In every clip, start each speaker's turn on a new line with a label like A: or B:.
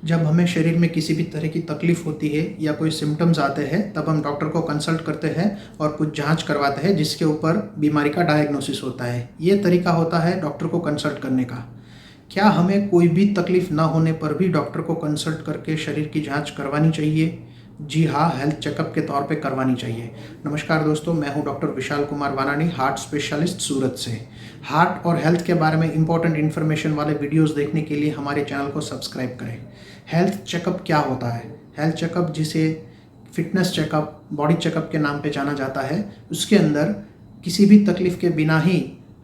A: जब हमें शरीर में किसी भी तरह की तकलीफ़ होती है या कोई सिम्टम्स आते हैं, तब हम डॉक्टर को कंसल्ट करते हैं और कुछ जांच करवाते हैं जिसके ऊपर बीमारी का डायग्नोसिस होता है। ये तरीका होता है डॉक्टर को कंसल्ट करने का। क्या हमें कोई भी तकलीफ़ ना होने पर भी डॉक्टर को कंसल्ट करके शरीर की जांच करवानी चाहिए? जी हाँ, हेल्थ चेकअप के तौर पे करवानी चाहिए। नमस्कार दोस्तों, मैं हूँ doctor Vishal Kumar वानानी, heart specialist सूरत से। हार्ट और हेल्थ के बारे में इंपॉर्टेंट इन्फॉर्मेशन वाले वीडियोस देखने के लिए हमारे चैनल को सब्सक्राइब करें। हेल्थ चेकअप क्या होता है? हेल्थ चेकअप, जिसे फिटनेस चेकअप, बॉडी चेकअप के नाम पे जाना जाता है, उसके अंदर किसी भी तकलीफ़ के बिना ही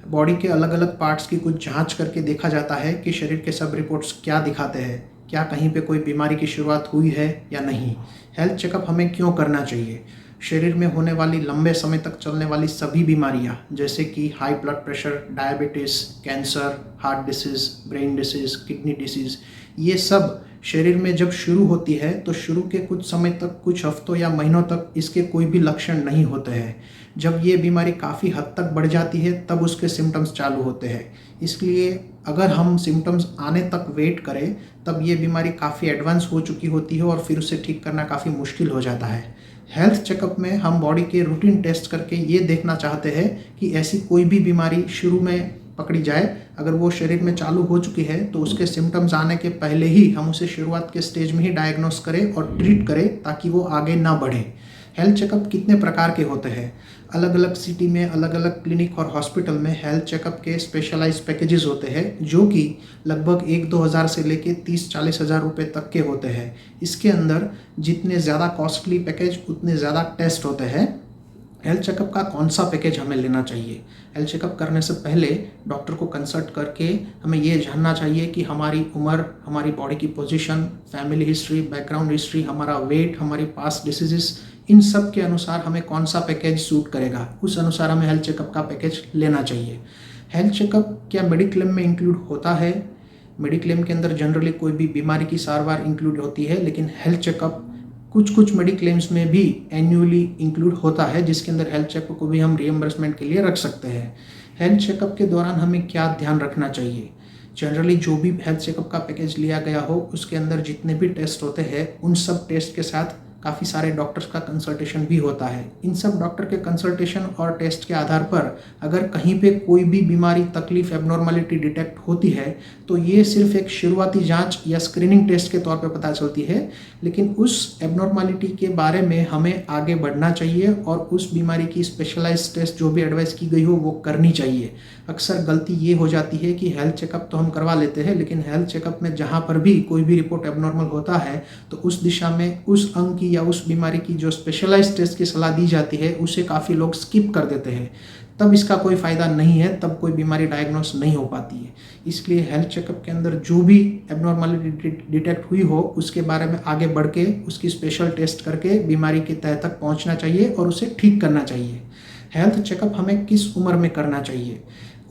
A: बॉडी के अलग अलग पार्ट्स की कुछ जांच करके देखा जाता है कि शरीर के सब रिपोर्ट्स क्या दिखाते हैं, क्या कहीं पे कोई बीमारी की शुरुआत हुई है या नहीं। हेल्थ चेकअप हमें क्यों करना चाहिए? शरीर में होने वाली लंबे समय तक चलने वाली सभी बीमारियां, जैसे कि high blood pressure, diabetes, cancer, heart disease, brain disease, kidney disease, ये सब शरीर में जब शुरू होती है तो शुरू के कुछ समय तक, कुछ हफ्तों या महीनों तक इसके कोई भी लक्षण नहीं होते हैं। जब ये बीमारी काफ़ी हद तक बढ़ जाती है तब उसके सिम्टम्स चालू होते हैं। इसलिए अगर हम सिम्टम्स आने तक वेट करें तब ये बीमारी काफ़ी एडवांस हो चुकी होती है और फिर उसे ठीक करना काफ़ी मुश्किल हो जाता है। हेल्थ चेकअप में हम बॉडी के रूटीन टेस्ट करके ये देखना चाहते हैं कि ऐसी कोई भी बीमारी शुरू में पकड़ी जाए। अगर वो शरीर में चालू हो चुकी है तो उसके सिम्टम्स आने के पहले ही हम उसे शुरुआत के स्टेज में ही डायग्नोस करें और ट्रीट करें ताकि वो आगे ना बढ़े। हेल्थ चेकअप कितने प्रकार के होते हैं? अलग अलग सिटी में अलग अलग क्लिनिक और हॉस्पिटल में हेल्थ चेकअप के स्पेशलाइज्ड पैकेजेस होते हैं, जो कि लगभग 1-2 हज़ार से लेके 30-40 हज़ार रुपये तक के होते हैं। इसके अंदर जितने ज़्यादा कॉस्टली पैकेज उतने ज़्यादा टेस्ट होते हैं। हेल्थ चेकअप का कौन सा पैकेज हमें लेना चाहिए? हेल्थ चेकअप करने से पहले डॉक्टर को कंसल्ट करके हमें ये जानना चाहिए कि हमारी उम्र, हमारी बॉडी की position, family history, background history, हमारा वेट, हमारी पास्ट डिसीजेस, इन सब के अनुसार हमें कौन सा पैकेज सूट करेगा, उस अनुसार हमें हेल्थ चेकअप का पैकेज लेना चाहिए। हेल्थ चेकअप क्या मेडिक्लेम में इंक्लूड होता है? मेडिक्लेम के अंदर जनरली कोई भी बीमारी की सारवार इंक्लूड होती है, लेकिन हेल्थ चेकअप कुछ मेडिक्लेम्स में भी एन्युअली इंक्लूड होता है, जिसके अंदर हेल्थ चेकअप को भी हम रिएम्बर्समेंट के लिए रख सकते हैं। हेल्थ चेकअप के दौरान हमें क्या ध्यान रखना चाहिए? जनरली जो भी हेल्थ चेकअप का पैकेज लिया गया हो उसके अंदर जितने भी टेस्ट होते हैं उन सब टेस्ट के साथ काफ़ी सारे डॉक्टर्स का कंसल्टेशन भी होता है। इन सब डॉक्टर के कंसल्टेशन और टेस्ट के आधार पर अगर कहीं पे कोई भी बीमारी, तकलीफ, एबनॉर्मलिटी डिटेक्ट होती है तो ये सिर्फ एक शुरुआती जांच या स्क्रीनिंग टेस्ट के तौर पे पता चलती है, लेकिन उस एबनॉर्मलिटी के बारे में हमें आगे बढ़ना चाहिए और उस बीमारी की स्पेशलाइज्ड टेस्ट जो भी एडवाइस की गई हो वो करनी चाहिए। अक्सर गलती ये हो जाती है कि हेल्थ चेकअप तो हम करवा लेते हैं, लेकिन हेल्थ चेकअप में जहाँ पर भी कोई भी रिपोर्ट एबनॉर्मल होता है तो उस दिशा में उस अंग की या उस बीमारी की जो स्पेशलाइज्ड टेस्ट की सलाह दी जाती है उसे काफ़ी लोग स्किप कर देते हैं। तब इसका कोई फ़ायदा नहीं है, तब कोई बीमारी डायग्नोस नहीं हो पाती है। इसलिए हेल्थ चेकअप के अंदर जो भी एबनॉर्मलिटी डिटेक्ट हुई हो उसके बारे में आगे बढ़ के उसकी स्पेशल टेस्ट करके बीमारी की तह तक पहुंचना चाहिए और उसे ठीक करना चाहिए। हेल्थ चेकअप हमें किस उम्र में करना चाहिए?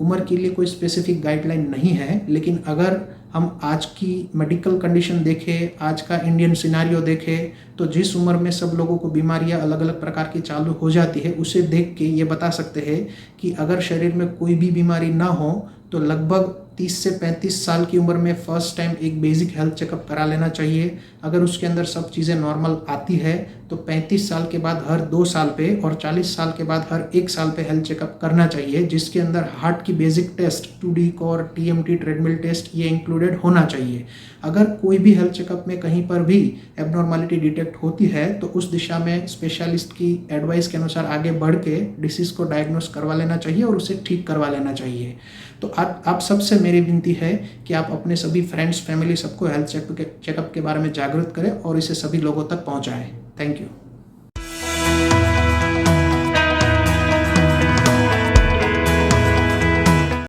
A: उम्र के लिए कोई स्पेसिफिक गाइडलाइन नहीं है, लेकिन अगर हम आज की मेडिकल कंडीशन देखें, आज का इंडियन सिनारियो देखें, तो जिस उम्र में सब लोगों को बीमारियां अलग अलग प्रकार की चालू हो जाती है उसे देख के ये बता सकते हैं कि अगर शरीर में कोई भी बीमारी ना हो तो लगभग 30 से 35 साल की उम्र में फर्स्ट टाइम एक बेसिक हेल्थ चेकअप करा लेना चाहिए। अगर उसके अंदर सब चीज़ें नॉर्मल आती है तो 35 साल के बाद हर 2 साल पे और 40 साल के बाद हर 1 साल पे हेल्थ चेकअप करना चाहिए, जिसके अंदर हार्ट की बेसिक टेस्ट, 2D कोर, TMT, ट्रेडमिल टेस्ट, ये इंक्लूडेड होना चाहिए। अगर कोई भी हेल्थ चेकअप में कहीं पर भी एबनॉर्मलिटी डिटेक्ट होती है तो उस दिशा में स्पेशलिस्ट की एडवाइस के अनुसार आगे बढ़ के डिसीज़ को डायग्नोस करवा लेना चाहिए और उसे ठीक करवा लेना चाहिए। तो आप सबसे मेरी विनती है कि आप अपने सभी फ्रेंड्स, फैमिली, सबको हेल्थ चेकअप के बारे में जागरूक करें और इसे सभी लोगों तक पहुंचाएं। Thank you.